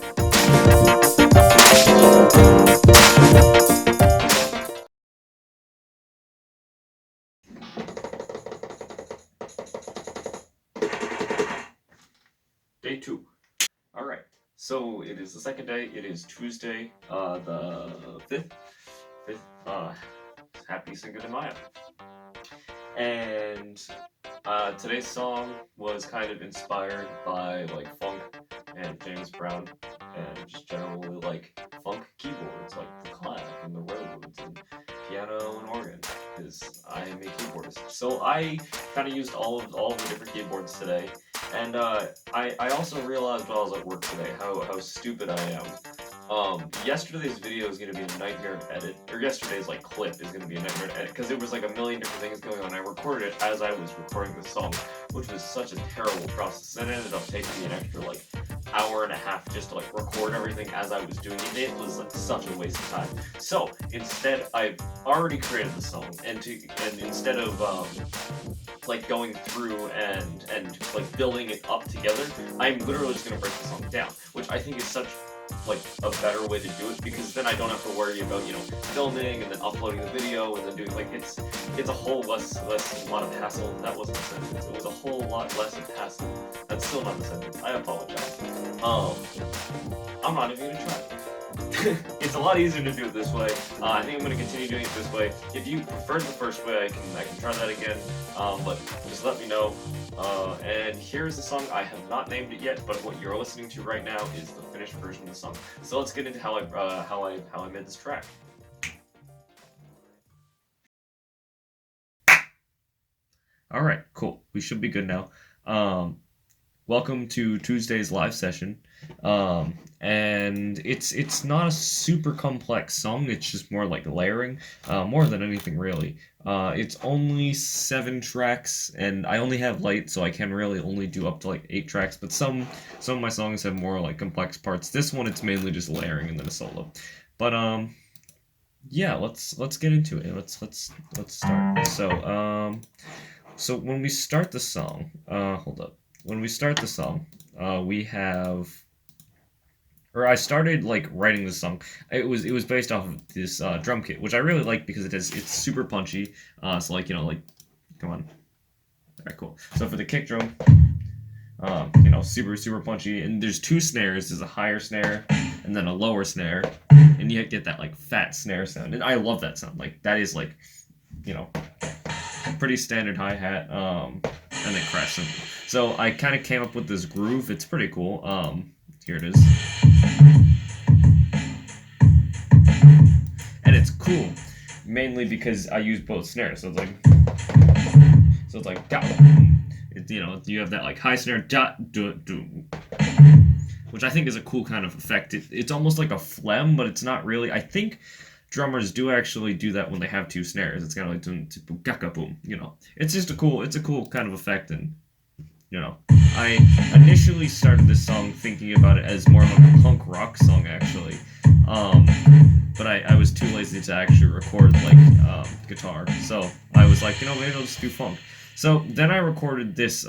Day 2. Alright, so it is the second day. It is Tuesday, the 5th. 5th, happy Cinco de Mayo. And today's song was kind of inspired by like funk and James Brown and just generally like funk keyboards, like the clack and the Rhodes and piano and organ, because I am a keyboardist. So I kind of used all of the different keyboards today, and I also realized while I was at work today how stupid I am. Yesterday's video is gonna be a nightmare to edit, or yesterday's like clip is gonna be a nightmare to edit because there was like a million different things going on. I recorded it as I was recording the song, which was such a terrible process. And it ended up taking me an extra like hour and a half just to like record everything as I was doing it. It was like such a waste of time. So instead, I've already created the song, and instead of like going through and like building it up together, I'm literally just gonna break the song down, which I think is such like a better way to do it, because then I don't have to worry about, you know, filming and then uploading the video and then doing like it's a whole lot of hassle. That wasn't a sentence. It was a whole lot less of hassle. That's still not the sentence. I apologize. I'm not even gonna try. It's a lot easier to do it this way. I think I'm going to continue doing it this way. If you prefer the first way, I can try that again. But just let me know. And here's the song. I have not named it yet, but what you're listening to right now is the finished version of the song. So let's get into how I made this track. All right, cool. We should be good now. Welcome to Tuesday's live session. And it's not a super complex song. It's just more like layering, more than anything really. It's only 7 tracks, and I only have light, so I can really only do up to like 8 tracks. But some of my songs have more like complex parts. This one, it's mainly just layering and then a solo. But yeah, let's get into it. Let's start. So when we start the song, hold up. When we start the song, we have, or I started like writing this song. It was based off of this drum kit, which I really like because it's super punchy. So like, you know, like, come on. All right, cool. So for the kick drum, you know, super punchy, and there's 2 snares. There's a higher snare and then a lower snare, and you get that like fat snare sound, and I love that sound. Like that is like, you know, pretty standard hi-hat, and then crash cymbal. So I kind of came up with this groove. It's pretty cool. Here it is. And it's cool, mainly because I use both snares. So it's like, da, you know, you have that like high snare, da, do, do, which I think is a cool kind of effect. It's almost like a phlegm, but it's not really. I think drummers do actually do that when they have 2 snares. It's kind of like boom, gaka boom. You know, it's a cool kind of effect. And you know, I initially started this song thinking about it as more of a punk rock song, actually. But I was too lazy to actually record like guitar, so I was like, you know, maybe I'll just do funk. So then I recorded this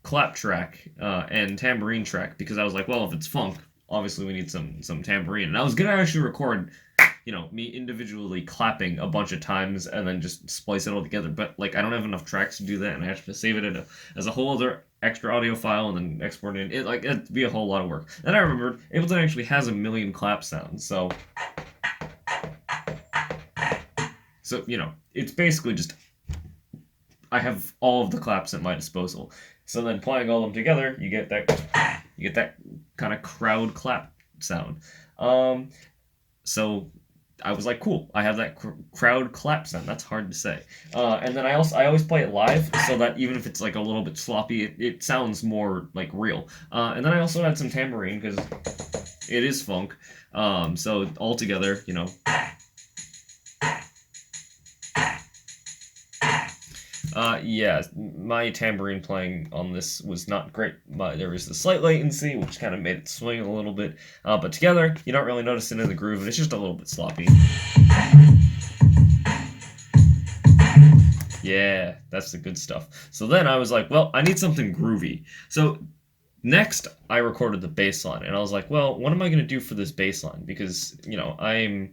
clap track and tambourine track, because I was like, well, if it's funk, obviously we need some tambourine. And I was gonna actually record, you know, me individually clapping a bunch of times and then just splice it all together. But like, I don't have enough tracks to do that, and I have to save it as a whole other extra audio file and then export it. It'd be a whole lot of work. Then I remembered Ableton actually has 1 million clap sounds, so you know, it's basically just I have all of the claps at my disposal. So then playing all of them together, you get that kind of crowd clap sound. So I was like, cool, I have that crowd clap sound. That's hard to say. And then I always play it live, so that even if it's like a little bit sloppy, it sounds more like real. And then I also had some tambourine, because it is funk. So all together, you know. Yeah, my tambourine playing on this was not great. There was a slight latency, which kind of made it swing a little bit. But together, you don't really notice it in the groove, and it's just a little bit sloppy. Yeah, that's the good stuff. So then I was like, well, I need something groovy. So Next, I recorded the bass line, and I was like, well, what am I going to do for this bass line? Because, I'm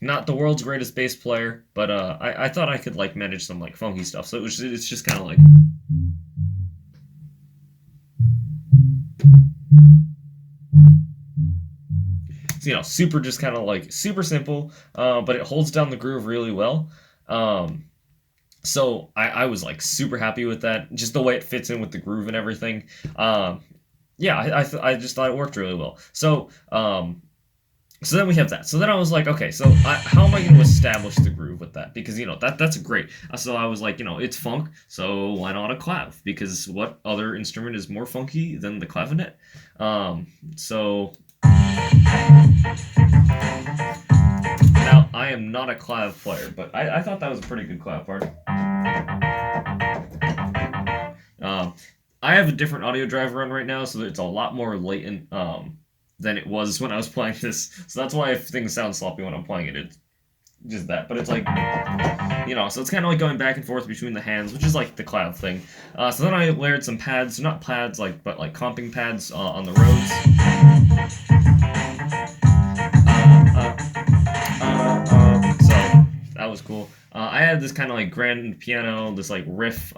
not the world's greatest bass player, but I thought I could like manage some like funky stuff. So it's just kind of like, super, just kind of like super simple, but it holds down the groove really well. Um, so I was like super happy with that, just the way it fits in with the groove and everything. Yeah, I just thought it worked really well. So then we have that. So then I was like, okay, so how am I going to establish the groove with that? Because that's great. So I was like, it's funk, so why not a clav? Because what other instrument is more funky than the clavinet? So now I am not a clav player, but I thought that was a pretty good clav part. I have a different audio driver on right now, so it's a lot more latent than it was when I was playing this. So that's why if things sound sloppy when I'm playing it, it's just that. But it's like, so it's kind of like going back and forth between the hands, which is like the clav thing. So then I layered some pads, not pads, but like comping pads on the roads. So that was cool. I had this kind of like grand piano, this like riff,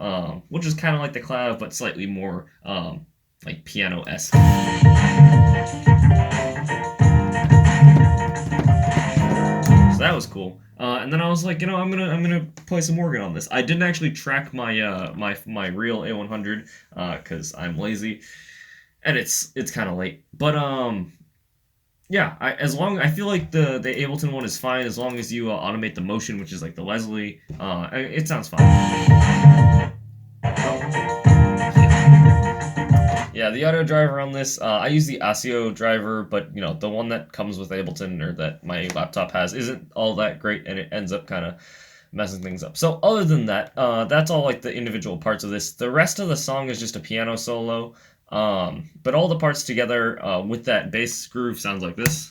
which is kind of like the clav, but slightly more like piano-esque. So that was cool. And then I was like, I'm gonna play some organ on this. I didn't actually track my my real A100 because I'm lazy, and it's kind of late. But yeah, I feel like the Ableton one is fine as long as you automate the motion, which is like the Leslie. It sounds fine. Yeah, the audio driver on this, I use the ASIO driver, but the one that comes with Ableton or that my laptop has isn't all that great, and it ends up kind of messing things up. So other than that, that's all like the individual parts of this. The rest of the song is just a piano solo, but all the parts together with that bass groove sounds like this.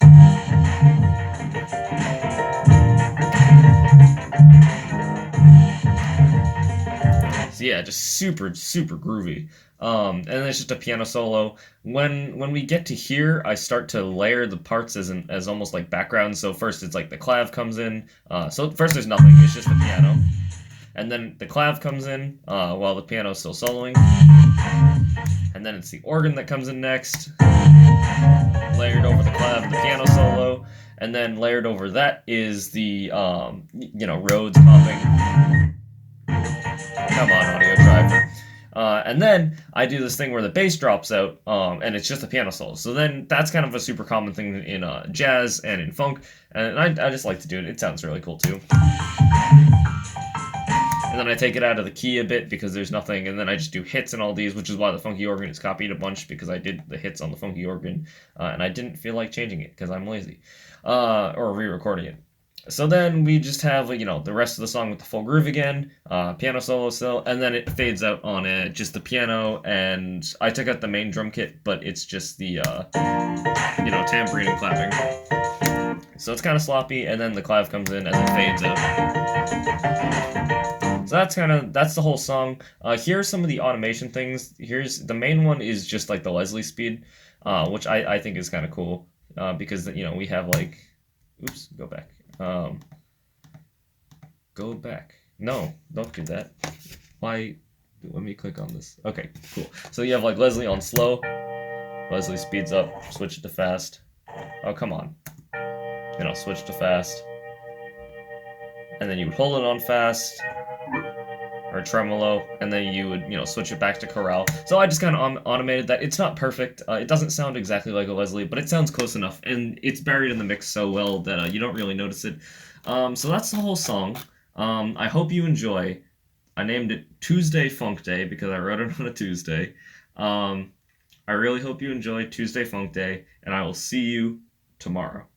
So yeah, just super groovy. And then it's just a piano solo. When we get to here, I start to layer the parts as almost like background. So first it's like the clav comes in. So first there's nothing, it's just the piano. And then the clav comes in while the piano's still soloing. And then it's the organ that comes in next, layered over the clav and the piano solo. And then layered over that is the Rhodes comping. Come on, audio driver. And then I do this thing where the bass drops out, and it's just a piano solo. So then that's kind of a super common thing in jazz and in funk, and I just like to do it. It sounds really cool too. And then I take it out of the key a bit because there's nothing, and then I just do hits and all these, which is why the funky organ is copied a bunch, because I did the hits on the funky organ, and I didn't feel like changing it because I'm lazy, or re-recording it. So then we just have, the rest of the song with the full groove again, piano solo still, and then it fades out on just the piano, and I took out the main drum kit, but it's just the, tambourine and clapping. So it's kind of sloppy, and then the clav comes in and then fades out. So that's the whole song. Here's some of the automation things. Here's the main one is just like the Leslie speed, which I think is kind of cool, because, we have like, oops, go back. Go back. No, don't do that. Why? Let me click on this. Okay, cool. So you have like Leslie on slow. Leslie speeds up, switch it to fast. Oh, come on. Switch to fast. And then you would hold it on fast, or tremolo, and then you would, switch it back to chorale. So I just kind of automated that. It's not perfect. It doesn't sound exactly like a Leslie, but it sounds close enough, and it's buried in the mix so well that you don't really notice it. So that's the whole song. I hope you enjoy. I named it Tuesday Funk Day because I wrote it on a Tuesday. I really hope you enjoy Tuesday Funk Day, and I will see you tomorrow.